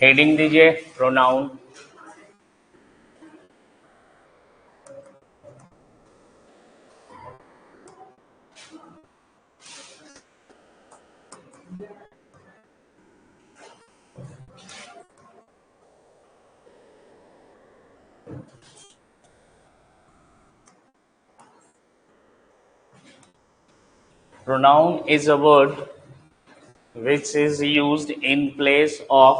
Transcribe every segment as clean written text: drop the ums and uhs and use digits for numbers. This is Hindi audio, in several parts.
हेडिंग दीजिए pronoun. Pronoun is a word which is used in place of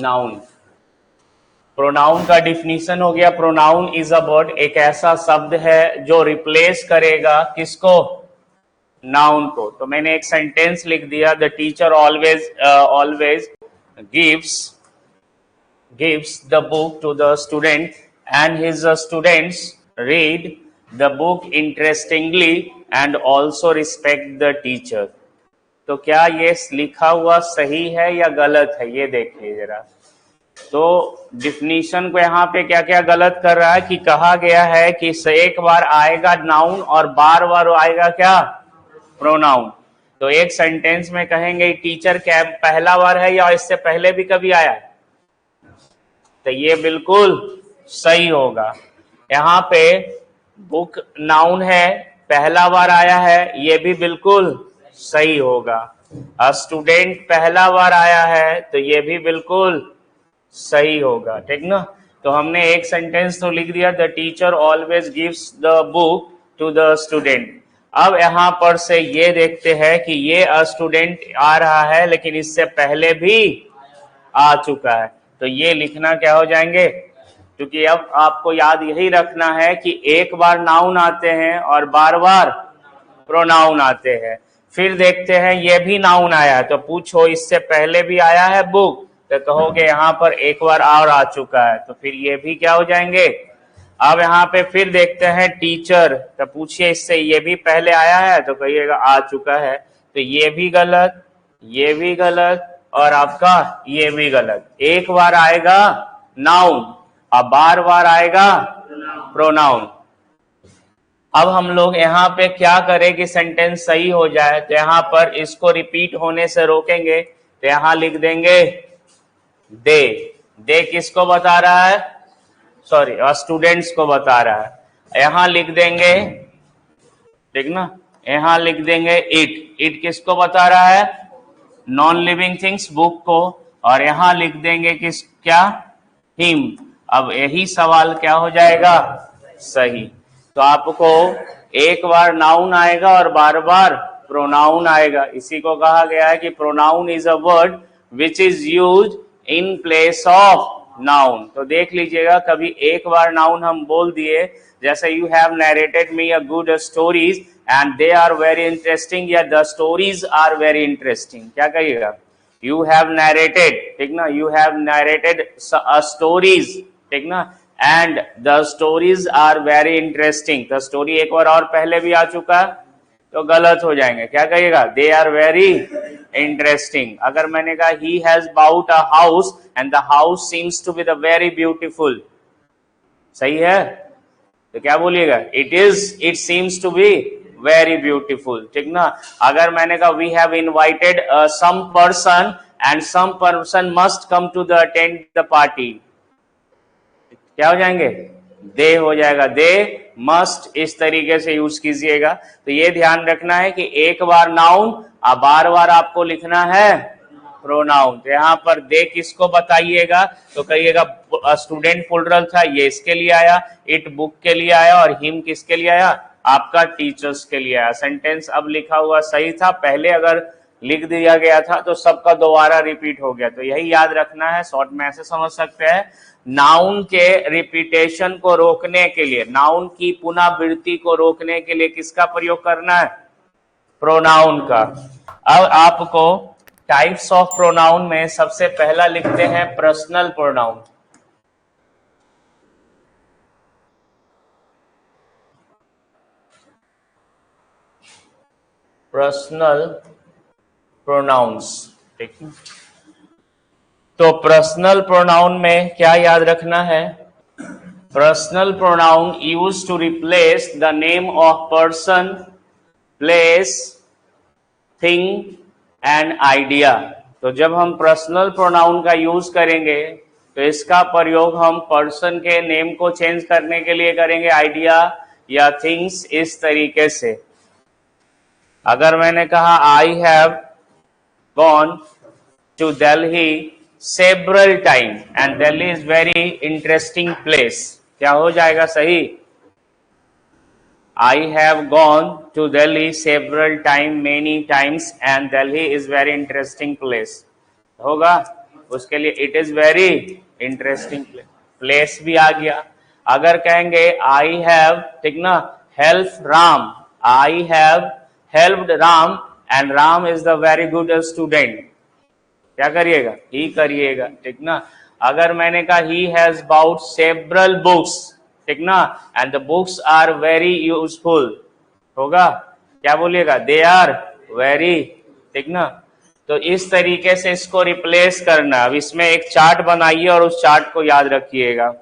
noun। Pronoun का डिफिनीशन हो गया, प्रोनाउन इज अ वर्ड, एक ऐसा शब्द है जो रिप्लेस करेगा किसको? नाउन को। तो मैंने एक सेंटेंस लिख दिया, the teacher always gives the book to the student and his students read the book interestingly and also respect the teacher। तो क्या ये लिखा हुआ सही है या गलत है, ये देखिए जरा। तो डिफिनीशन को यहाँ पे क्या क्या गलत कर रहा है कि कहा गया है कि एक बार आएगा नाउन और बार बार आएगा क्या? प्रोनाउन। तो एक सेंटेंस में कहेंगे टीचर क्या पहला बार है या इससे पहले भी कभी आया है? तो ये बिल्कुल सही होगा। यहाँ पे बुक नाउन है, पहला बार आया है, ये भी बिल्कुल सही होगा। स्टूडेंट पहला बार आया है तो ये भी बिल्कुल सही होगा, ठीक ना। तो हमने एक सेंटेंस तो लिख दिया, the teacher always gives the book to the student. अब यहां पर से ये देखते हैं कि ये स्टूडेंट आ रहा है लेकिन इससे पहले भी आ चुका है, तो ये लिखना क्या हो जाएंगे? क्योंकि अब आपको याद यही रखना है कि एक बार नाउन आते हैं और बार बार प्रोनाउन आते हैं। फिर देखते हैं ये भी नाउन आया है तो पूछो इससे पहले भी आया है बुक, तो कहोगे यहाँ पर एक बार और आ चुका है, तो फिर ये भी क्या हो जाएंगे? अब यहाँ पे फिर देखते हैं टीचर, तो पूछिए इससे ये भी पहले आया है, तो कहिएगा आ चुका है, तो ये भी गलत, ये भी गलत और आपका ये भी गलत। एक बार आएगा नाउन और बार बार आएगा प्रोनाउन। अब हम लोग यहाँ पे क्या करें कि सेंटेंस सही हो जाए, तो यहाँ पर इसको रिपीट होने से रोकेंगे, तो यहाँ लिख देंगे दे। दे किसको बता रहा है? सॉरी, स्टूडेंट्स को बता रहा है। यहाँ लिख देंगे, ठीक ना, यहाँ लिख देंगे इट। इट किसको बता रहा है? नॉन लिविंग थिंग्स, बुक को। और यहाँ लिख देंगे किस क्या? हिम। अब यही सवाल क्या हो जाएगा? सही। तो आपको एक बार नाउन आएगा और बार बार प्रोनाउन आएगा। इसी को कहा गया है कि pronoun is a word which is used in place of noun. तो देख लीजिएगा, कभी एक बार नाउन हम बोल दिए, जैसे you have narrated me a good stories and they are very interesting, या the stories are very interesting, क्या कहिएगा? यू हैव नरेटेड, ठीक ना, यू हैव नरेटेड स्टोरीज, ठीक ना, and the stories are very interesting. तो स्टोरी एक बार और पहले भी आ चुका है, तो गलत हो जाएंगे, क्या कहिएगा? They are very interesting. अगर मैंने कहा he has bought a house and the house seems to be the very beautiful, सही है, तो क्या बोलिएगा? It seems to be very beautiful, ठीक ना। अगर मैंने कहा we have invited some person and some person must come to the attend the party, क्या हो जाएंगे? दे हो जाएगा, दे मस्ट, इस तरीके से यूज कीजिएगा। तो ये ध्यान रखना है कि एक बार नाउन और बार बार आपको लिखना है प्रोनाउन। तो यहाँ पर दे किसको बताइएगा, तो कहिएगा स्टूडेंट प्लुरल था, ये इसके लिए आया, इट बुक के लिए आया, और हिम किसके लिए आया? आपका टीचर्स के लिए आया। सेंटेंस अब लिखा हुआ सही था, पहले अगर लिख दिया गया था तो सबका दोबारा रिपीट हो गया। तो यही याद रखना है, शॉर्ट में ऐसे समझ सकते हैं, नाउन के रिपीटेशन को रोकने के लिए, नाउन की पुनरावृत्ति को रोकने के लिए किसका प्रयोग करना है? प्रोनाउन का। अब आपको टाइप्स ऑफ प्रोनाउन में सबसे पहला लिखते हैं पर्सनल प्रोनाउन। पर्सनल प्रोनाउंस, ठीक है। तो पर्सनल प्रोनाउन में क्या याद रखना है? Personal pronoun use to replace the name of person, place, thing an idea. तो जब हम पर्सनल प्रोनाउन का यूज करेंगे तो इसका प्रयोग हम पर्सन के नेम को चेंज करने के लिए करेंगे, आइडिया या थिंग्स, इस तरीके से। अगर मैंने कहा I have gone to Delhi several time and Delhi is very interesting place, क्या हो जाएगा सही? I have gone to Delhi several times, many times, and Delhi is very interesting place. होगा उसके लिए it is very interesting place. Place भी आ गया। अगर कहेंगे I have, ठीक ना, help Ram, I have helped Ram and Ram is the very good student, क्या करिएगा? ही करिएगा, ठीक ना। अगर मैंने कहा he has bought several books, ठीक ना, and the books are very useful, होगा, क्या बोलिएगा? दे आर वेरी, ठीक ना। तो इस तरीके से इसको रिप्लेस करना। अब इसमें एक चार्ट बनाइए और उस चार्ट को याद रखिएगा।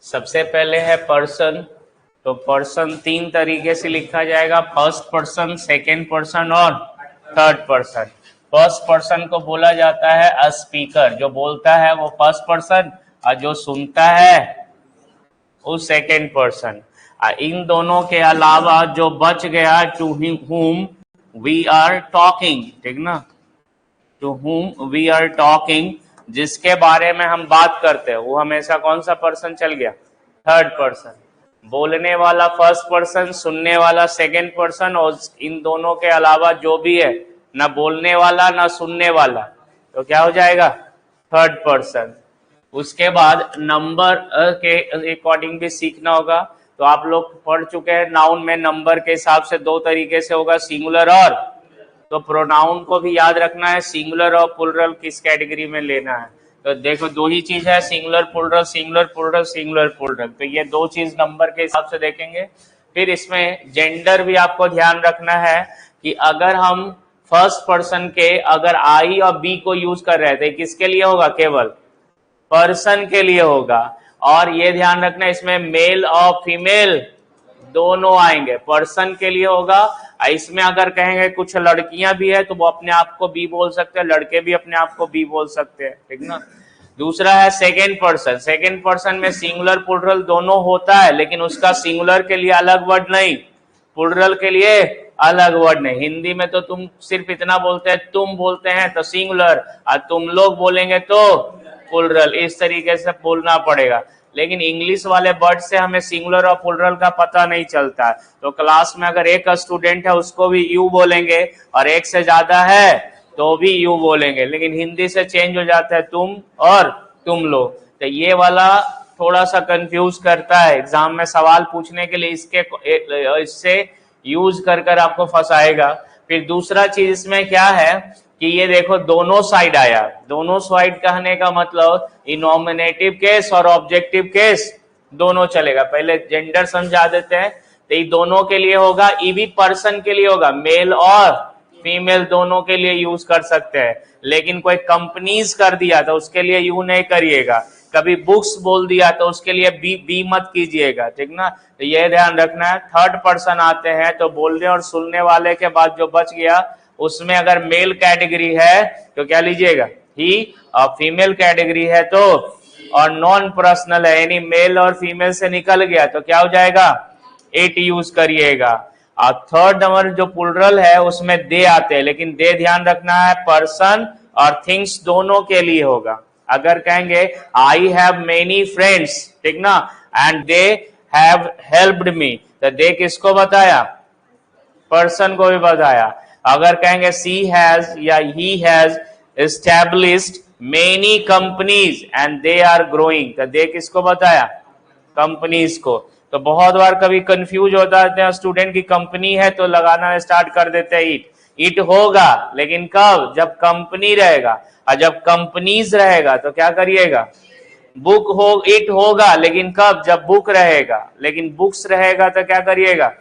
सबसे पहले है पर्सन। तो पर्सन तीन तरीके से लिखा जाएगा, फर्स्ट पर्सन, सेकेंड पर्सन और थर्ड पर्सन। फर्स्ट पर्सन को बोला जाता है अ स्पीकर, जो बोलता है वो फर्स्ट पर्सन और जो सुनता है वो सेकेंड पर्सन। इन दोनों के अलावा जो बच गया to whom we are talking, ठीक ना, to whom we are talking, जिसके बारे में हम बात करते हैं, वो हमेशा कौन सा पर्सन चल गया? Third person. बोलने वाला फर्स्ट पर्सन, सुनने वाला सेकेंड पर्सन, और इन दोनों के अलावा जो भी है, ना बोलने वाला ना सुनने वाला, तो क्या हो जाएगा? Third person. उसके बाद नंबर के अकॉर्डिंग भी सीखना होगा। तो आप लोग पढ़ चुके हैं नाउन में नंबर के हिसाब से दो तरीके से होगा, सिंगुलर और, तो प्रोनाउन को भी याद रखना है, सिंगुलर और प्लुरल किस कैटेगरी में लेना है। तो देखो दो ही चीज है, singular plural, singular plural, singular plural. तो ये दो चीज नंबर के हिसाब से देखेंगे। फिर इसमें जेंडर भी आपको ध्यान रखना है कि अगर हम फर्स्ट पर्सन के अगर आई और बी को यूज कर रहे थे, किसके लिए होगा? केवल पर्सन के लिए होगा। और ये ध्यान रखना इसमें मेल और फीमेल दोनों आएंगे, पर्सन के लिए होगा। इसमें अगर कहेंगे कुछ लड़कियां भी है तो वो अपने आप को बी बोल सकते हैं, लड़के भी अपने आप को बी बोल सकते हैं, ठीक ना। दूसरा है सेकेंड पर्सन। सेकेंड पर्सन में सिंगुलर प्लुरल दोनों होता है, लेकिन उसका सिंगुलर के लिए अलग वर्ड नहीं, प्लुरल के लिए अलग वर्ड नहीं। हिंदी में तो तुम सिर्फ इतना बोलते हैं, तुम बोलते हैं तो सिंगुलर, और तुम लोग बोलेंगे तो प्लुरल, इस तरीके से बोलना पड़ेगा। लेकिन इंग्लिश वाले वर्ड से हमें सिंगुलर और प्लुरल का पता नहीं चलता। तो क्लास में अगर एक स्टूडेंट है उसको भी यू बोलेंगे, और एक से ज्यादा है तो भी यू बोलेंगे, लेकिन हिंदी से चेंज हो जाता है तुम और तुम लोग। तो ये वाला थोड़ा सा कंफ्यूज करता है, एग्जाम में सवाल पूछने के लिए इससे यूज कर आपको फंसाएगा। फिर दूसरा चीज इसमें क्या है कि ये देखो दोनों साइड आया। दोनों साइड कहने का मतलब नॉमिनेटिव केस और ऑब्जेक्टिव केस दोनों चलेगा। पहले जेंडर समझा देते हैं, तो ये दोनों के लिए होगा, ई भी पर्सन के लिए होगा, मेल और फीमेल दोनों के लिए यूज कर सकते हैं। लेकिन कोई कंपनीज कर दिया तो उसके लिए यू नहीं करिएगा। कभी बुक्स बोल दिया तो उसके लिए बी मत कीजिएगा, ठीक ना। तो ये ध्यान रखना है। थर्ड पर्सन आते हैं तो बोलने और सुनने वाले के बाद जो बच गया उसमें अगर मेल कैटेगरी है तो क्या लीजिएगा, ही, और फीमेल कैटेगरी है तो, और नॉन पर्सनल है यानी मेल और फीमेल से निकल गया तो क्या हो जाएगा, इट यूज करिएगा। और थर्ड नंबर जो प्लुरल है उसमें दे आते हैं, लेकिन दे ध्यान रखना है पर्सन और थिंग्स दोनों के लिए होगा। अगर कहेंगे आई हैव मेनी फ्रेंड्स, ठीक ना, and they have helped me, तो दे किसको बताया, पर्सन को भी बताया। अगर कहेंगे सी हैज या he has established many companies and they are growing, तो दे किसको बताया, कंपनीज को। तो बहुत बार कभी कंफ्यूज होता है स्टूडेंट की, कंपनी है तो लगाना स्टार्ट कर देते हैं इट। इट होगा लेकिन कब, जब कंपनी रहेगा, और जब कंपनीज रहेगा तो क्या करिएगा, बुक हो, इट होगा लेकिन कब, जब बुक रहेगा, लेकिन बुक्स रहेगा तो क्या करिएगा,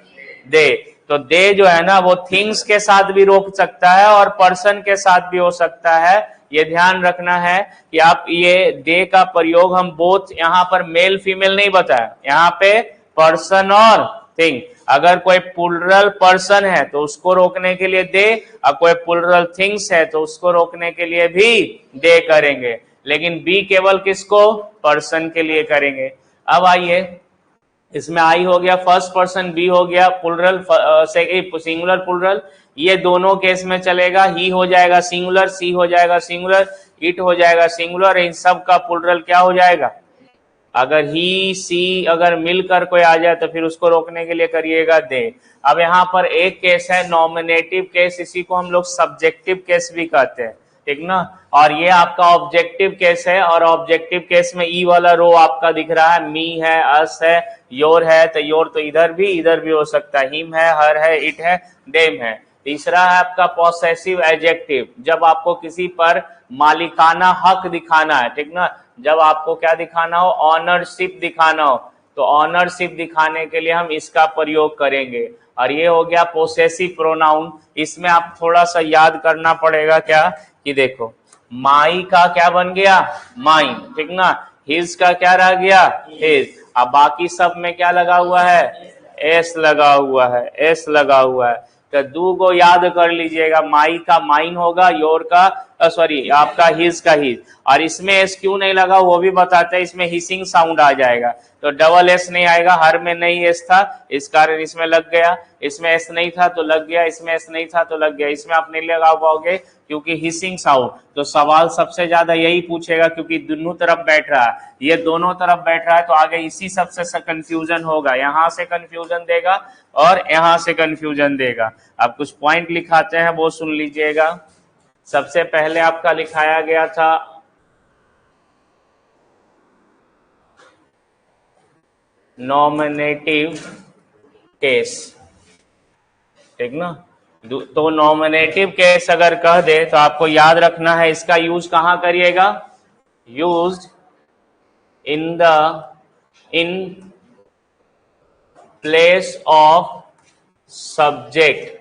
दे। तो दे जो है ना वो थिंग्स के साथ भी रोक सकता है और पर्सन के साथ भी हो सकता है। ये ध्यान रखना है कि आप ये दे का प्रयोग हम बोथ, यहाँ पर मेल फीमेल नहीं बताया, यहाँ पे पर्सन और थिंग। अगर कोई प्लुरल पर्सन है तो उसको रोकने के लिए दे, और कोई प्लुरल थिंग्स है तो उसको रोकने के लिए भी दे करेंगे, लेकिन बी केवल किसको, पर्सन के लिए करेंगे। अब आइए, इसमें आई हो गया फर्स्ट पर्सन, बी हो गया प्लुरल सिंगुलर प्लुरल, ये दोनों केस में चलेगा। ही हो जाएगा सिंगुलर, सी हो जाएगा सिंगुलर, इट हो जाएगा सिंगुलर, इन सब का प्लुरल क्या हो जाएगा। अगर ही सी अगर मिलकर कोई आ जाए तो फिर उसको रोकने के लिए करिएगा दे। अब यहाँ पर एक केस है नॉमिनेटिव केस, इसी को हम लोग सब्जेक्टिव केस भी कहते हैं, ठीक ना। और ये आपका ऑब्जेक्टिव केस है, और ऑब्जेक्टिव केस में ई वाला रो आपका दिख रहा है, मी है, अस है, योर है, तो योर तो इधर भी हो सकता है, हिम है, हर है, इट है, देम है। तीसरा है आपका पॉसेसिव एडजेक्टिव, जब आपको किसी पर मालिकाना हक दिखाना है, ठीक ना, जब आपको क्या दिखाना हो, ऑनरशिप दिखाना हो, तो ऑनरशिप दिखाने के लिए हम इसका प्रयोग करेंगे। और ये हो गया पोसेसिव प्रोनाउन। इसमें आप थोड़ा सा याद करना पड़ेगा क्या, कि देखो माई का क्या बन गया, माइन, ठीक ना, हिज का क्या रह गया, हिज। अब बाकी सब में क्या लगा हुआ है, एस लगा हुआ है, एस लगा हुआ है। तो दो को याद कर लीजिएगा, माई का माइन होगा, योर का सॉरी आपका हिज का हिज। और इसमें एस क्यों नहीं लगा वो भी बताते हैं, इसमें हिसिंग साउंड आ जाएगा, तो डबल एस नहीं आएगा। हर में नहीं एस था इस कारण इसमें लग गया, इसमें एस नहीं था तो लग गया, इसमें एस नहीं था तो लग गया। इसमें आप नहीं लगा पाओगे क्योंकि हिसिंग साउंड। तो सवाल सबसे ज्यादा यही पूछेगा क्योंकि दोनों तरफ बैठ रहा है, ये दोनों तरफ बैठ रहा है, तो आगे इसी सबसे कंफ्यूजन होगा, यहाँ से कंफ्यूजन देगा और यहाँ से कंफ्यूजन देगा। अब कुछ पॉइंट लिखाते हैं वो सुन लीजिएगा। सबसे पहले आपका लिखाया गया था नॉमिनेटिव केस, ठीक ना। तो नॉमिनेटिव केस अगर कह दे तो आपको याद रखना है इसका यूज कहां करिएगा, used in place of subject.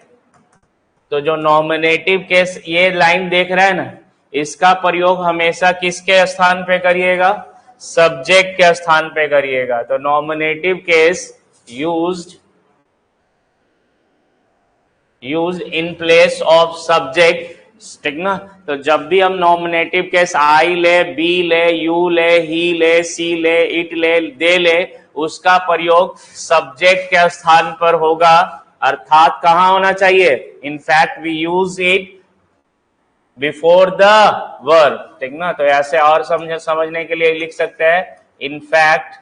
तो जो नॉमिनेटिव केस ये लाइन देख रहे हैं ना, इसका प्रयोग हमेशा किसके स्थान पे करिएगा, सब्जेक्ट के स्थान पे करिएगा। तो nominative case used in place of subject, ठीक ना। तो जब भी हम नॉमिनेटिव केस आई ले, बी ले, यू ले, ही ले, सी ले, इट ले, दे ले, उसका प्रयोग सब्जेक्ट के स्थान पर होगा, अर्थात कहां होना चाहिए, in fact we use it before the verb, ठीक ना। तो ऐसे और समझने के लिए लिख सकते हैं, in fact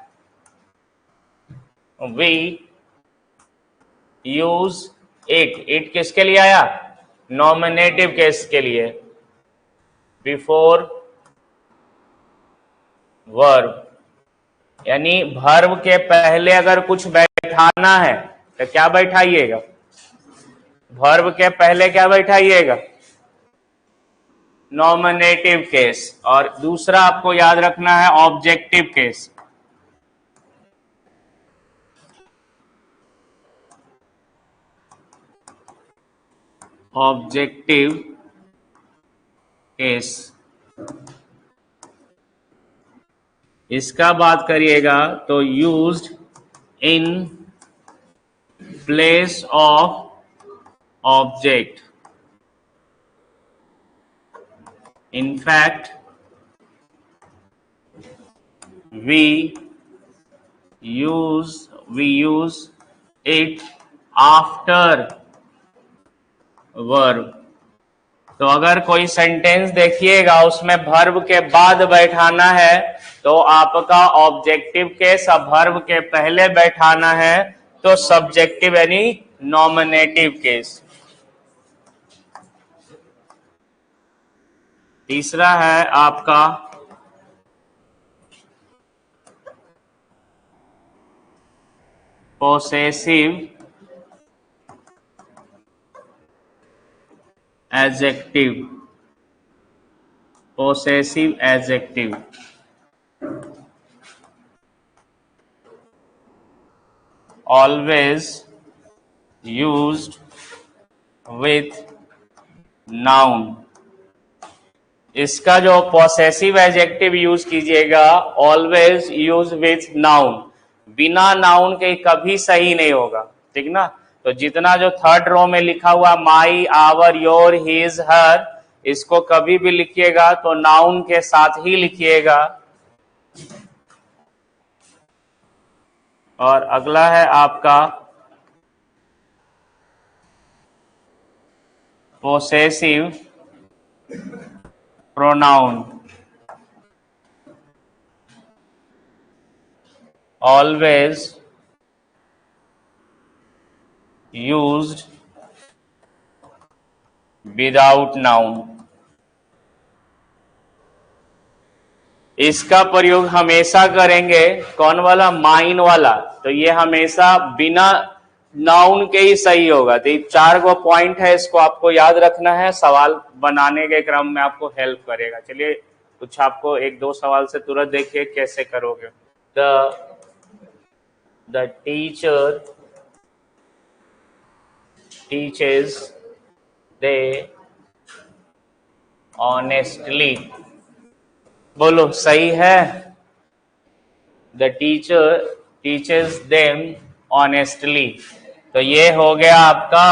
we use it. It किसके लिए आया, नॉमिनेटिव केस के लिए, बिफोर वर्ब, यानी वर्ब के पहले अगर कुछ बैठाना है तो क्या बैठाइएगा, वर्ब के पहले क्या बैठाइएगा, नॉमिनेटिव केस, और दूसरा आपको याद रखना है ऑब्जेक्टिव केस। ऑब्जेक्टिव केस, इसका बात करिएगा तो used in place of object. In fact, we use it after verb। तो अगर कोई सेंटेंस देखिएगा उसमें वर्ब के बाद बैठाना है तो आपका ऑब्जेक्टिव केस, अब वर्ब के पहले बैठाना है तो सब्जेक्टिव यानी नॉमिनेटिव केस। तीसरा है आपका possessive adjective. Possessive adjective always used with noun. इसका जो पॉसेसिव एडजेक्टिव यूज कीजिएगा ऑलवेज यूज विथ नाउन, बिना नाउन के कभी सही नहीं होगा, ठीक ना। तो जितना जो थर्ड रो में लिखा हुआ माई, आवर, योर, हिज, हर, इसको कभी भी लिखिएगा तो नाउन के साथ ही लिखिएगा। और अगला है आपका possessive pronoun. Always used without noun. इसका प्रयोग हमेशा करेंगे कौन वाला, माइन वाला, तो ये हमेशा बिना नाउन के ही सही होगा। तो ये 4 गो पॉइंट है, इसको आपको याद रखना है, सवाल बनाने के क्रम में आपको हेल्प करेगा। चलिए कुछ आपको 1-2 सवाल से तुरंत देखिए कैसे करोगे। The teacher teaches they honestly। बोलो सही है। The teacher teaches them honestly। तो ये हो गया आपका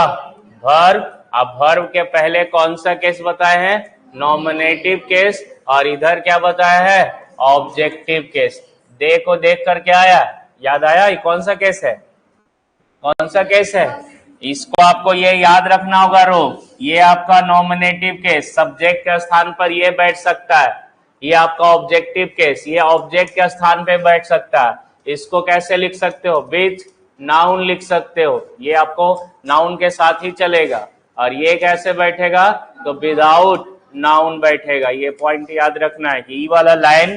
वर्ब। अब वर्ब के पहले कौन सा केस बताए हैं, नॉमिनेटिव केस, और इधर क्या बताया है, ऑब्जेक्टिव केस। दे को देख कर क्या आया, याद आया, ये कौन सा केस है, कौन सा केस है, इसको आपको ये याद रखना होगा। रो ये आपका नॉमिनेटिव केस, सब्जेक्ट के स्थान पर ये बैठ सकता है। ये आपका ऑब्जेक्टिव केस, ये ऑब्जेक्ट के स्थान पे बैठ सकता है। इसको कैसे लिख सकते हो, विथ नाउन लिख सकते हो, ये आपको नाउन के साथ ही चलेगा। और ये कैसे बैठेगा, तो विदाउट नाउन बैठेगा। ये पॉइंट याद रखना है कि ई वाला लाइन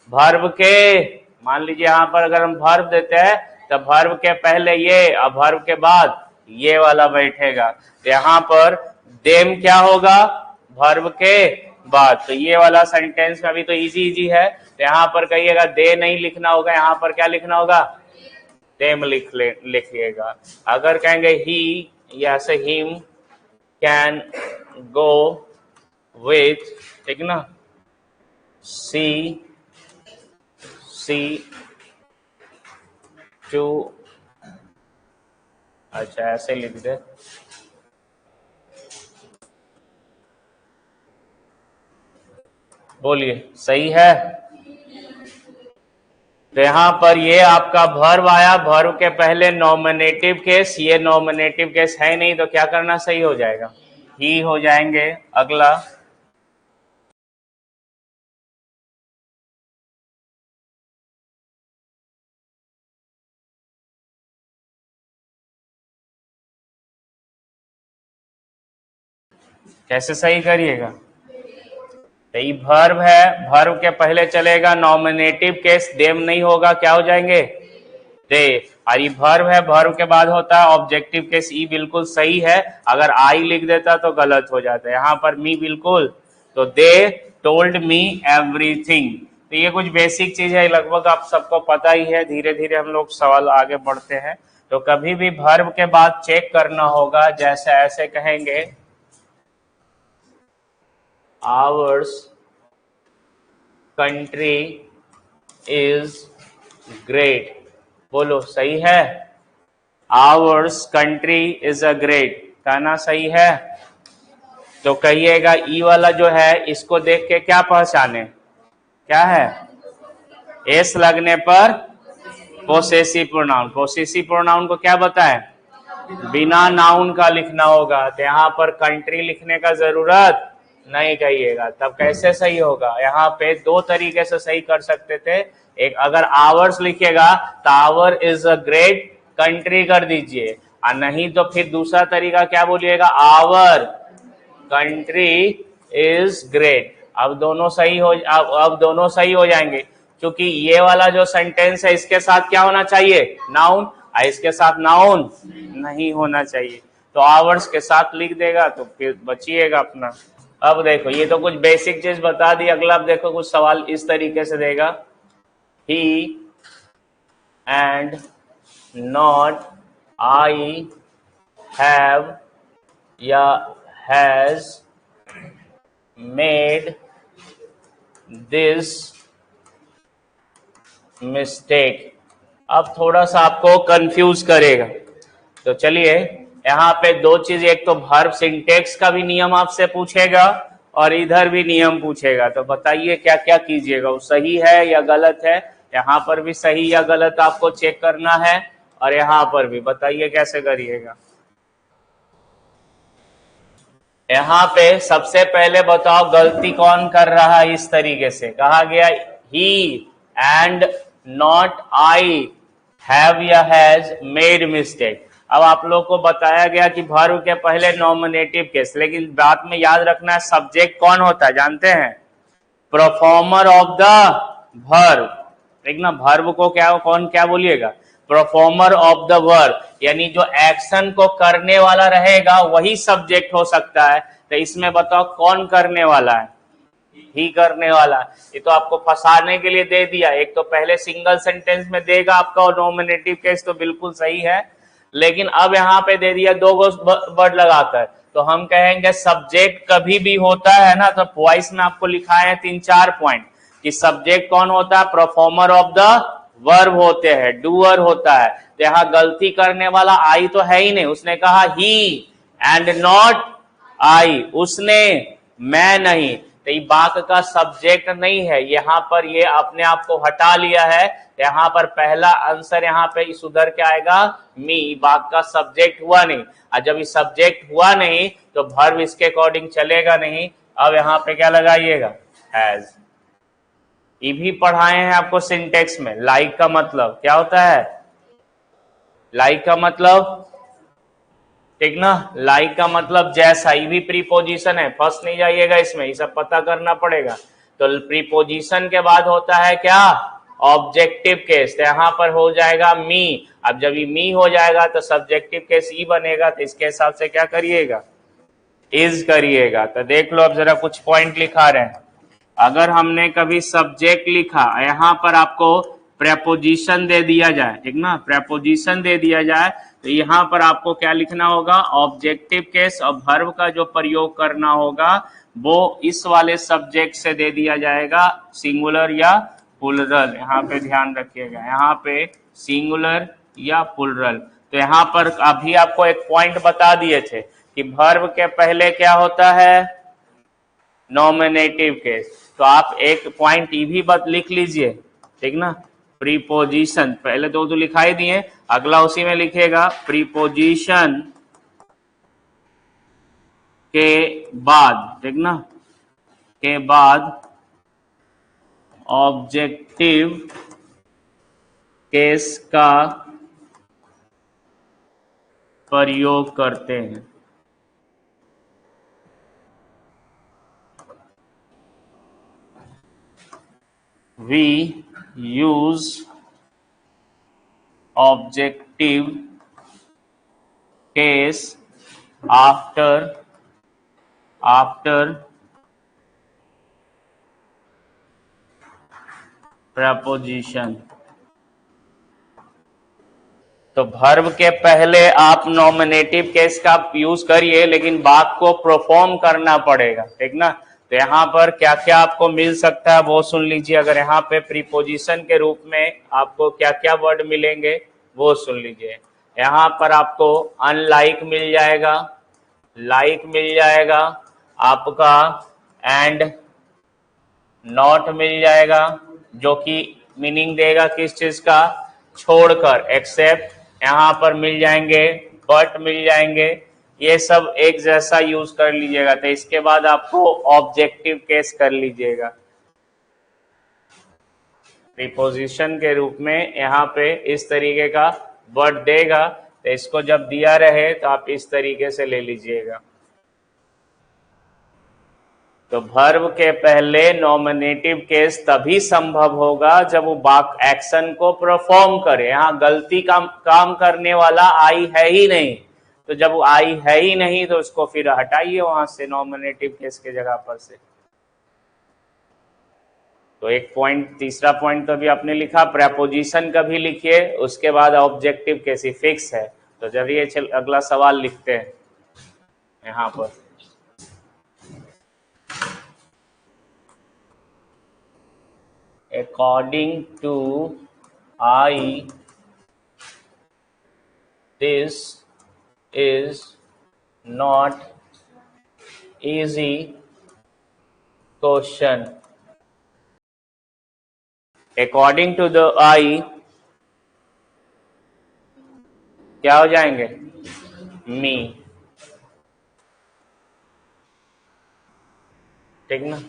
वर्ब के, मान लीजिए यहां पर अगर हम वर्ब देते हैं तो वर्ब के पहले ये, अब वर्ब के बाद ये वाला बैठेगा। तो यहाँ पर देम क्या होगा, वर्ब के बाद। तो ये वाला सेंटेंस में अभी तो इजी है, तो यहाँ पर कहिएगा दे नहीं लिखना होगा, यहाँ पर क्या लिखना होगा, देम लिखिएगा। अगर कहेंगे ही या से हिम कैन गो विथ, ठीक ना, सी टू, अच्छा ऐसे लिख दे। बोलिए सही है। तो यहां पर ये आपका वर्ब आया, वर्ब के पहले नॉमिनेटिव केस, ये नॉमिनेटिव केस है नहीं तो क्या करना सही हो जाएगा, ही हो जाएंगे। अगला कैसे सही करिएगा, तो ये वर्ब है, वर्ब के पहले चलेगा नॉमिनेटिव केस, देम नहीं होगा, क्या हो जाएंगे, दे। और ये वर्ब है, वर्ब के बाद होता है ऑब्जेक्टिव केस, ई बिल्कुल सही है। अगर आई लिख देता तो गलत हो जाता है। यहाँ पर मी बिल्कुल तो दे टोल्ड मी एवरीथिंग। तो ये कुछ बेसिक चीज है, लगभग आप सबको पता ही है। धीरे धीरे हम लोग सवाल आगे बढ़ते हैं। तो कभी भी वर्ब के बाद चेक करना होगा, जैसे ऐसे कहेंगे आवर्स कंट्री इज ग्रेट। बोलो सही है? Hours country is a great, कहना सही है? तो कहिएगा ई वाला जो है इसको देख के क्या पहचाने, क्या है? एस लगने पर पोसेसिव प्रोनाउन। पोसेसिव प्रोनाउन को क्या बताएं? बिना नाउन का लिखना होगा। तो यहाँ पर कंट्री लिखने का जरूरत नहीं कहिएगा। तब कैसे सही होगा? यहाँ पे दो तरीके से सही कर सकते थे। एक, अगर आवर्स लिखिएगा तो our is a great country कर दीजिए, और नहीं तो फिर दूसरा तरीका क्या बोलिएगा? Our country is great. अब दोनों सही हो, अब दोनों सही हो जाएंगे, क्योंकि ये वाला जो सेंटेंस है इसके साथ क्या होना चाहिए? नाउन। इसके साथ नाउन नहीं होना चाहिए। तो आवर्स के साथ लिख देगा तो फिर बचिएगा अपना। अब देखो, ये तो कुछ बेसिक चीज बता दी। अगला अब देखो, कुछ सवाल इस तरीके से देगा, ही एंड नॉट आई हैव या हैज मेड दिस मिस्टेक। अब थोड़ा सा आपको कंफ्यूज करेगा। तो चलिए, यहाँ पे दो चीज, एक तो वर्ब सिंटेक्स का भी नियम आपसे पूछेगा और इधर भी नियम पूछेगा। तो बताइए क्या क्या कीजिएगा, वो सही है या गलत है? यहाँ पर भी सही या गलत आपको चेक करना है, और यहाँ पर भी बताइए कैसे करिएगा। यहाँ पे सबसे पहले बताओ गलती कौन कर रहा है? इस तरीके से कहा गया ही एंड नॉट आई हैव या हैज मेड मिस्टेक। अब आप लोग को बताया गया कि वर्ब के पहले नॉमिनेटिव केस, लेकिन बात में याद रखना है सब्जेक्ट कौन होता है, जानते हैं? Performer of the verb. ठीक ना? वर्ब को क्या, कौन क्या बोलिएगा? परफॉर्मर ऑफ द वर्ब, यानी जो एक्शन को करने वाला रहेगा वही सब्जेक्ट हो सकता है। तो इसमें बताओ कौन करने वाला है? ही करने वाला। ये तो आपको फंसाने के लिए दे दिया। एक तो पहले सिंगल सेंटेंस में देगा आपका नॉमिनेटिव केस, तो बिल्कुल सही है। लेकिन अब यहाँ पे दे दिया दो वर्ड लगाकर, तो हम कहेंगे सब्जेक्ट कभी भी होता है ना, तो वॉइस में आपको लिखाए हैं 3-4 पॉइंट कि सब्जेक्ट कौन होता है? परफॉर्मर ऑफ द वर्ब होते हैं, डूअर होता है। तो यहाँ गलती करने वाला आई तो है ही नहीं, उसने कहा ही एंड नॉट आई, उसने, मैं नहीं। तो ये वाक का सब्जेक्ट नहीं है, यहाँ पर ये अपने आप को हटा लिया है। यहाँ पर पहला आंसर यहाँ पे सुधर के आएगा मी, वाक का सब्जेक्ट हुआ नहीं। और जब ये सब्जेक्ट हुआ नहीं तो वर्ब इसके अकॉर्डिंग चलेगा नहीं। अब यहाँ पे क्या लगाइएगा? हैज। ये भी पढ़ाए हैं आपको सिंटेक्स में। लाइक का मतलब क्या होता है? लाइक का मतलब, ठीक ना, लाइक का मतलब जैसा। ये भी प्रीपोजिशन है, फंस नहीं जाइएगा इसमें, ये सब पता करना पड़ेगा। तो प्रीपोजिशन के बाद होता है क्या? Objective case. तो यहाँ पर हो जाएगा मी। अब जब ये मी हो जाएगा तो सब्जेक्टिव केस ई बनेगा। तो इसके हिसाब से क्या करिएगा? इज करिएगा। तो देख लो, अब जरा कुछ पॉइंट लिखा रहे हैं। अगर हमने कभी सब्जेक्ट लिखा, यहाँ पर आपको प्रेपोजिशन दे दिया जाए, ठीक ना, प्रेपोजिशन दे दिया जाए, तो यहाँ पर आपको क्या लिखना होगा? Objective case. और वर्ब का जो प्रयोग करना होगा वो इस वाले सब्जेक्ट से दे दिया जाएगा, सिंगुलर या प्लुरल। यहाँ पे ध्यान रखिएगा, यहाँ पे सिंगुलर या प्लुरल। तो यहाँ पर अभी आपको एक पॉइंट बता दिए थे कि वर्ब के पहले क्या होता है? Nominative case. तो आप एक पॉइंट ये भी लिख लीजिए, ठीक ना, प्रीपोजिशन। पहले दो तो लिखाई दिए, अगला उसी में लिखेगा प्रीपोजिशन के बाद, ठीक ना, के बाद ऑब्जेक्टिव केस का प्रयोग करते हैं। We use objective case after preposition. तो वर्ब के पहले आप नॉमिनेटिव केस का यूज करिए, लेकिन बात को परफॉर्म करना पड़ेगा, ठीक ना। तो यहाँ पर क्या क्या आपको मिल सकता है वो सुन लीजिए। अगर यहाँ पे प्रीपोजिशन के रूप में आपको क्या क्या वर्ड मिलेंगे वो सुन लीजिए। यहाँ पर आपको अनलाइक मिल जाएगा, लाइक मिल जाएगा आपका, एंड नॉट मिल जाएगा, जो कि मीनिंग देगा किस चीज का, छोड़कर। एक्सेप्ट यहाँ पर मिल जाएंगे, बट मिल जाएंगे, ये सब एक जैसा यूज कर लीजिएगा। तो इसके बाद आपको ऑब्जेक्टिव केस कर लीजिएगा। प्रीपोजिशन के रूप में यहाँ पे इस तरीके का वर्ड देगा, तो इसको जब दिया रहे तो आप इस तरीके से ले लीजिएगा। तो वर्ब के पहले नॉमिनेटिव केस तभी संभव होगा जब वो एक्शन को परफॉर्म करे। यहाँ गलती काम करने वाला आई है ही नहीं, तो जब वो आई है ही नहीं तो उसको फिर हटाइए वहां से नॉमिनेटिव केस के जगह पर से। तो एक पॉइंट, तीसरा पॉइंट तो अभी आपने लिखा, प्रेपोजिशन का भी लिखिए, उसके बाद ऑब्जेक्टिव केस ही फिक्स है। तो चलिए अगला सवाल लिखते हैं यहाँ पर। According to I, this is not easy question. According to the I क्या हो जाएंगे, मी, ठीक ना।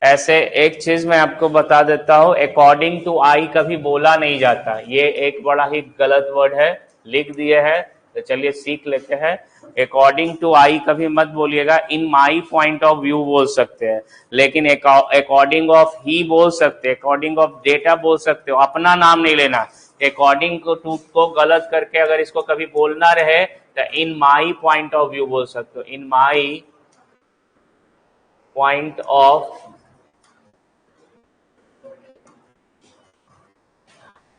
ऐसे एक चीज मैं आपको बता देता हूं, अकॉर्डिंग टू आई कभी बोला नहीं जाता, ये एक बड़ा ही गलत वर्ड है, लिख दिए है। तो चलिए सीख लेते हैं। अकॉर्डिंग टू आई कभी मत बोलिएगा, इन माई पॉइंट ऑफ व्यू बोल सकते हैं, लेकिन अकॉर्डिंग ऑफ ही बोल सकते हैं, अकॉर्डिंग ऑफ डेटा बोल सकते हो, अपना नाम नहीं लेना। अकॉर्डिंग टू को गलत करके अगर इसको कभी बोलना रहे तो in my point of view बोल सकते हो, in my point of,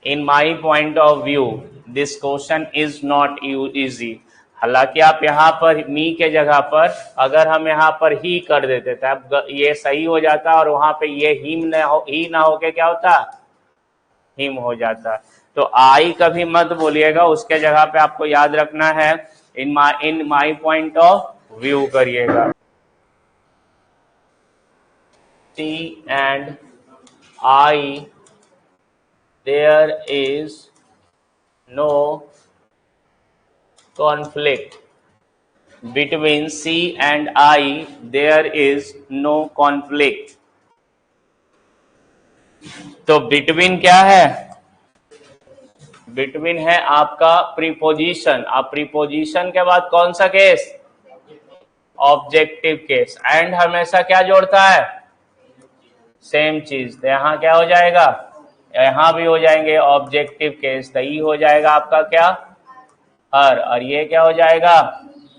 in my point of view this question is not easy. हालांकि आप यहाँ पर मी के जगह पर अगर हम यहाँ पर ही कर देते थे, अब ये सही हो जाता और वहां पे ये ही ना होके क्या होता, हिम हो जाता। तो आई कभी मत बोलिएगा, उसके जगह पे आपको याद रखना है इन माई पॉइंट ऑफ व्यू करिएगा। T and I there is no conflict between C and I, there is no conflict। तो बिटवीन क्या है, बिटवीन है आपका प्रीपोजिशन। अब प्रीपोजिशन के बाद कौन सा केस, ऑब्जेक्टिव केस। एंड हमेशा क्या जोड़ता है, सेम चीज। तो यहां क्या हो जाएगा, यहां भी हो जाएंगे ऑब्जेक्टिव केस। तो ये हो जाएगा आपका क्या, हर, और ये क्या हो जाएगा,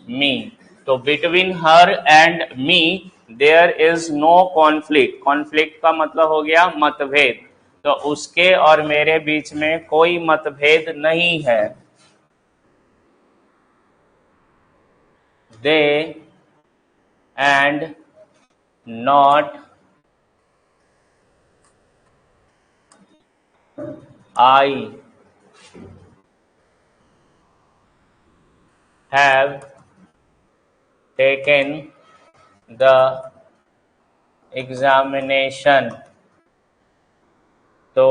मी। तो between her and me there is no conflict. Conflict का मतलब हो गया मतभेद, तो उसके और मेरे बीच में कोई मतभेद नहीं है। They and not I have taken the examination। तो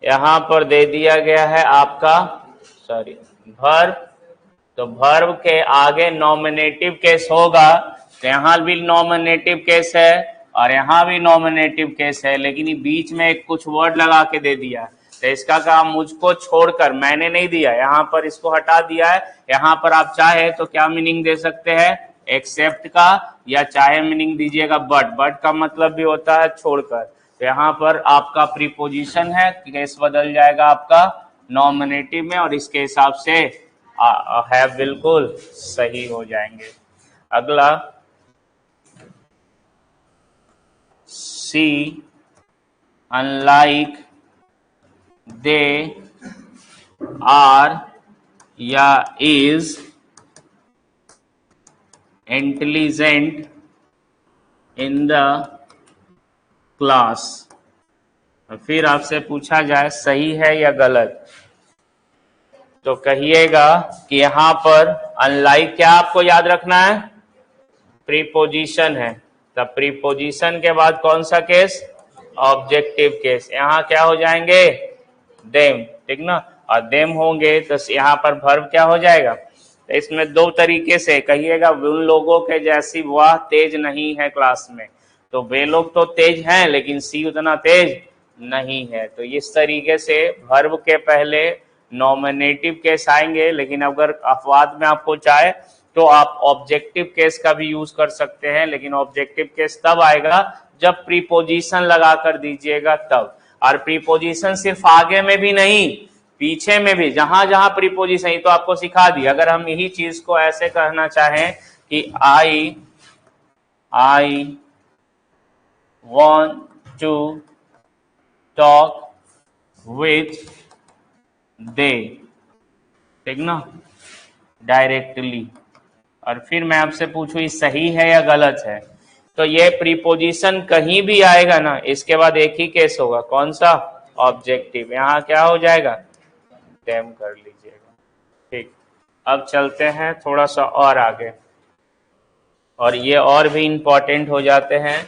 यहां पर दे दिया गया है आपका वर्ब। तो वर्ब के आगे नॉमिनेटिव केस होगा, तो यहां भी नॉमिनेटिव केस है और यहां भी नॉमिनेटिव केस है, लेकिन बीच में कुछ वर्ड लगा के दे दिया। तो इसका काम मुझको छोड़कर, मैंने नहीं दिया, यहाँ पर इसको हटा दिया है। यहाँ पर आप चाहे तो क्या मीनिंग दे सकते हैं, एक्सेप्ट का, या चाहे मीनिंग दीजिएगा बट। बट का मतलब भी होता है छोड़कर। तो यहाँ पर आपका प्रीपोजिशन है, केस बदल जाएगा आपका नॉमिनेटिव में, और इसके हिसाब से है बिल्कुल सही हो जाएंगे। अगला, सी अनलाइक दे आर या is intelligent in the class. फिर आपसे पूछा जाए सही है या गलत, तो कहिएगा कि यहां पर अनलाइक क्या आपको याद रखना है, प्रीपोजिशन है। तब प्रीपोजिशन के बाद कौन सा केस, ऑब्जेक्टिव केस। यहां क्या हो जाएंगे, देम, ठीक ना। और देम होंगे तो यहाँ पर वर्ब क्या हो जाएगा। तो इसमें दो तरीके से कहिएगा, उन लोगों के जैसी वह तेज नहीं है क्लास में। तो वे लोग तो तेज हैं लेकिन सी उतना तेज नहीं है। तो इस तरीके से वर्ब के पहले नॉमिनेटिव केस आएंगे, लेकिन अगर अपवाद में आपको चाहे तो आप ऑब्जेक्टिव केस का भी यूज कर सकते हैं, लेकिन ऑब्जेक्टिव केस तब आएगा जब प्रीपोजिशन लगा कर दीजिएगा तब। और प्रीपोजिशन सिर्फ आगे में भी नहीं, पीछे में भी, जहां जहां प्रीपोजिशन, ये तो आपको सिखा दी। अगर हम यही चीज को ऐसे कहना चाहें कि आई want to talk with they, ठीक ना, डायरेक्टली। और फिर मैं आपसे पूछूं ये सही है या गलत है, तो ये प्रीपोजिशन कहीं भी आएगा ना, इसके बाद एक ही केस होगा, कौन सा, ऑब्जेक्टिव। यहां क्या हो जाएगा, डैम कर लीजिएगा। ठीक, अब चलते हैं थोड़ा सा और आगे, और ये और भी इंपॉर्टेंट हो जाते हैं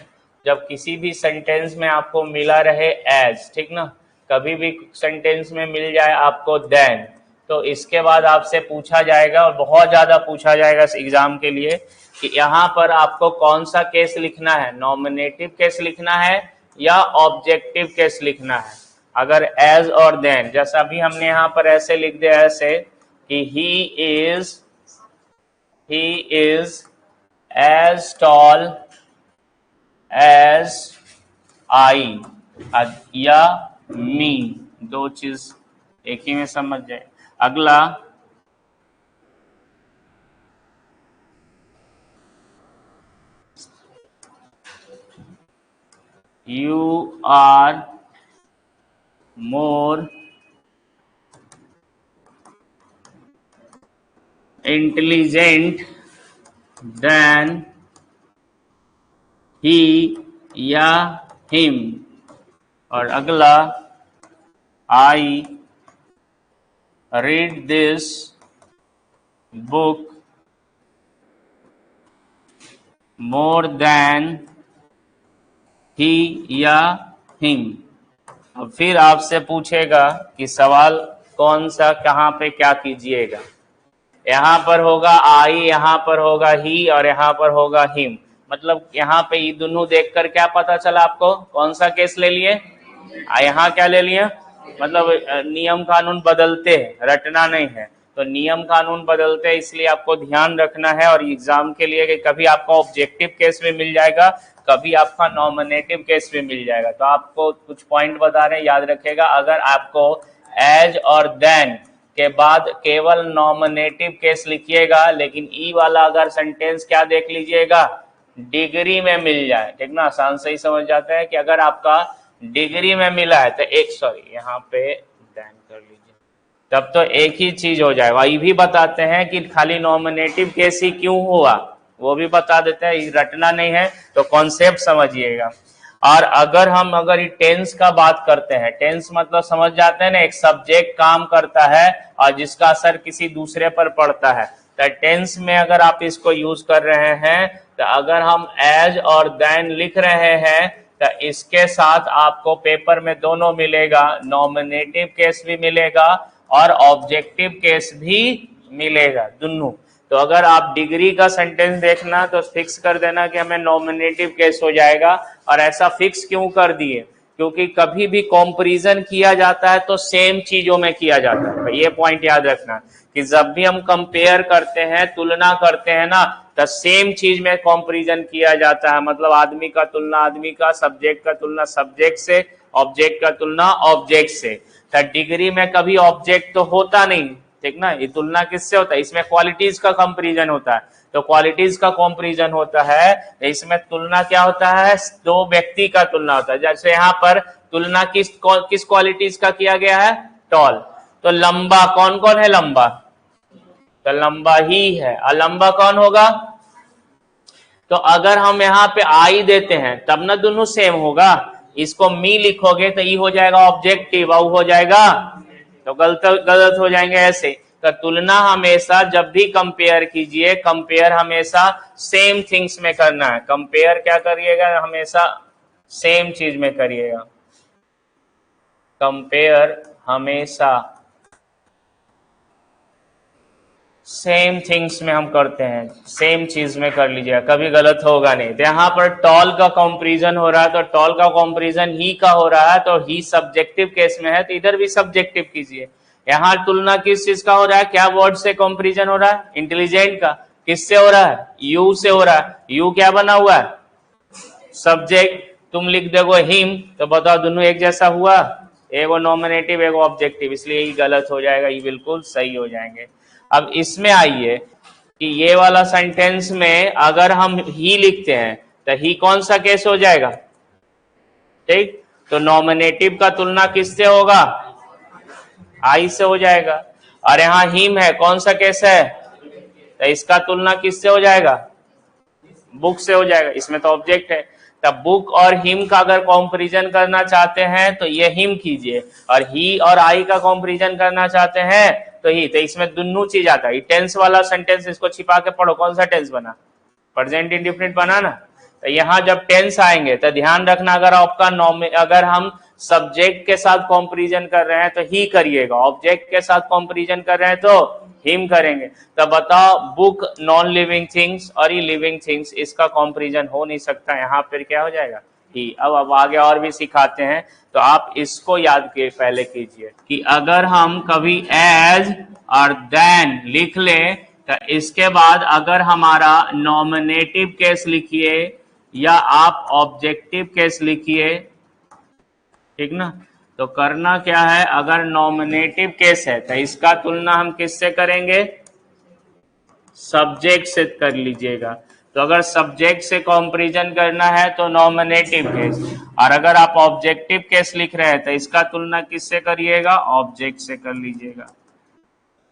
जब किसी भी सेंटेंस में आपको मिला रहे एज, ठीक ना। कभी भी सेंटेंस में मिल जाए आपको देन, तो इसके बाद आपसे पूछा जाएगा, और बहुत ज्यादा पूछा जाएगा इस एग्जाम के लिए, कि यहाँ पर आपको कौन सा केस लिखना है, नॉमिनेटिव केस लिखना है या ऑब्जेक्टिव केस लिखना है। अगर एज और देन, जैसा अभी हमने यहाँ पर ऐसे लिख दिया, ऐसे कि he is as tall as I या me, दो चीज एक ही में समझ जाए। अगला, you are more intelligent than he या him। और अगला, I read this book more than he या him। अब फिर आपसे पूछेगा कि सवाल कौन सा, कहाँ पे क्या कीजिएगा। यहाँ पर होगा आई, यहाँ पर होगा ही, और यहाँ पर होगा हिम। मतलब यहाँ पे ये दोनों देखकर क्या पता चला आपको, कौन सा केस ले लिए, यहाँ क्या ले लिया, मतलब नियम कानून बदलते हैं, रटना नहीं है। तो नियम कानून बदलते हैं, इसलिए आपको ध्यान रखना है। और एग्जाम के लिए कि कभी आपका ऑब्जेक्टिव केस भी मिल जाएगा, कभी आपका नॉमिनेटिव केस भी मिल जाएगा। तो आपको कुछ पॉइंट बता रहे हैं, याद रखेगा। अगर आपको एज और देन के बाद केवल नॉमिनेटिव केस लिखिएगा, लेकिन ई वाला अगर सेंटेंस क्या देख लीजिएगा, डिग्री में मिल जाए, ठीक ना, आसान से ही समझ जाता है कि अगर आपका डिग्री में मिला है तो एक, सॉरी यहाँ पे देन कर लीजिए, तब तो एक ही चीज हो जाएगा। ये भी बताते हैं कि खाली नॉमिनेटिव केस ही क्यों हुआ, वो भी बता देते हैं, रटना नहीं है तो कॉन्सेप्ट समझिएगा। और अगर ये टेंस का बात करते हैं, टेंस मतलब समझ जाते हैं ना, एक सब्जेक्ट काम करता है और जिसका असर किसी दूसरे पर पड़ता है। तो टेंस में अगर आप इसको यूज कर रहे हैं, तो अगर हम एज और देन लिख रहे हैं तो इसके साथ आपको पेपर में दोनों मिलेगा, नॉमिनेटिव केस भी मिलेगा और ऑब्जेक्टिव केस भी मिलेगा, दोनों। तो अगर आप डिग्री का सेंटेंस देखना तो फिक्स कर देना कि हमें नॉमिनेटिव केस हो जाएगा। और ऐसा फिक्स क्यों कर दिए, क्योंकि कभी भी कंपैरिजन किया जाता है तो सेम चीजों में किया जाता है। तो ये पॉइंट याद रखना कि जब भी हम कंपेयर करते हैं, तुलना करते हैं ना, तो सेम चीज में कंपैरिजन किया जाता है। मतलब आदमी का तुलना आदमी का, सब्जेक्ट का तुलना सब्जेक्ट से, ऑब्जेक्ट का तुलना ऑब्जेक्ट से। तो डिग्री में कभी ऑब्जेक्ट तो होता नहीं, ठीक ना, ये तुलना किससे होता है, इसमें क्वालिटीज का कंपैरिजन होता है। तो क्वालिटीज का कंपैरिजन होता है, इसमें तुलना क्या होता है, दो व्यक्ति का तुलना होता है। जैसे यहाँ पर तुलना किस क्वालिटीज का किया गया है? टॉल। तो लंबा कौन कौन है? लंबा तो लंबा ही है। और लंबा कौन होगा? तो अगर हम यहाँ पे आई देते हैं तब ना दोनों सेम होगा। इसको मी लिखोगे तो ई हो जाएगा ऑब्जेक्टिव, और हो जाएगा तो गलत हो जाएंगे ऐसे। तो तुलना हमेशा जब भी कंपेयर कीजिए, कंपेयर हमेशा सेम थिंग्स में करना है। कंपेयर क्या करिएगा? हमेशा सेम चीज में करिएगा। कंपेयर हमेशा सेम थिंग्स में हम करते हैं, सेम चीज में कर लीजिएगा, कभी गलत होगा नहीं। तो यहाँ पर टॉल का कंपैरिजन हो रहा है, तो टॉल का कंपैरिजन ही का हो रहा है, तो ही सब्जेक्टिव केस में है, तो इधर भी सब्जेक्टिव कीजिए। यहाँ तुलना किस चीज का हो रहा है? क्या वर्ड से कंपैरिजन हो रहा है? इंटेलिजेंट का। किससे हो रहा है? यू से हो रहा है। यू क्या बना हुआ है? सब्जेक्ट। तुम लिख दोगे हिम, तो बताओ दोनों एक जैसा हुआ? एगो नॉमिनेटिव एगो ऑब्जेक्टिव, इसलिए ये गलत हो जाएगा, ये बिल्कुल सही हो जाएंगे। अब इसमें आइए कि ये वाला सेंटेंस में अगर हम ही लिखते हैं तो ही कौन सा केस हो जाएगा? ठीक, तो नॉमिनेटिव का तुलना किससे होगा? आई से हो जाएगा। और यहाँ हिम है, कौन सा केस है? तो इसका तुलना किससे हो जाएगा? बुक से हो जाएगा। इसमें तो ऑब्जेक्ट है। तब बुक और हिम का अगर कंपैरिजन करना चाहते हैं तो ये हिम कीजिए, और ही और आई का कंपैरिजन करना चाहते हैं तो ही। तो इसमें दोनों चीज आता है। टेंस वाला सेंटेंस इसको छिपा के पढ़ो, कौन सा टेंस बना? प्रेजेंट इंडेफिनिट बना ना। तो यहाँ जब टेंस आएंगे तो ध्यान रखना, अगर हम सब्जेक्ट के साथ कंपैरिजन कर रहे हैं तो ही करिएगा, ऑब्जेक्ट के साथ कंपैरिजन कर रहे हैं तो हिम करेंगे। तो बताओ, बुक नॉन लिविंग थिंग्स और ये लिविंग थिंग्स, इसका कंपैरिजन हो नहीं सकता। यहाँ पर क्या हो जाएगा? ही। अब आगे और भी सिखाते हैं, तो आप इसको याद के पहले कीजिए कि अगर हम कभी एज और देन लिख लें तो इसके बाद अगर हमारा नॉमिनेटिव केस लिखिए या आप ऑब्जेक्टिव केस लिखिए, ठीक ना। तो करना क्या है? अगर नॉमिनेटिव केस है तो इसका तुलना हम किससे करेंगे? सब्जेक्ट से कर लीजिएगा। तो अगर सब्जेक्ट से कंपैरिजन करना है तो नॉमिनेटिव केस, और अगर आप ऑब्जेक्टिव केस लिख रहे हैं तो इसका तुलना किससे करिएगा? ऑब्जेक्ट से कर लीजिएगा,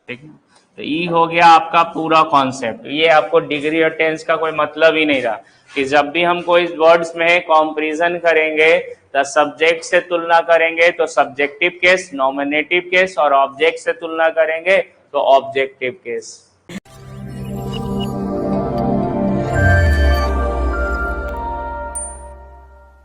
ठीक है। तो ये हो गया आपका पूरा कॉन्सेप्ट। ये आपको डिग्री और टेंस का कोई मतलब ही नहीं रहा कि जब भी हम कोई वर्ड्स में कंपैरिजन करेंगे तो सब्जेक्ट से तुलना करेंगे तो सब्जेक्टिव केस, नॉमिनेटिव केस, और ऑब्जेक्ट से तुलना करेंगे तो ऑब्जेक्टिव केस।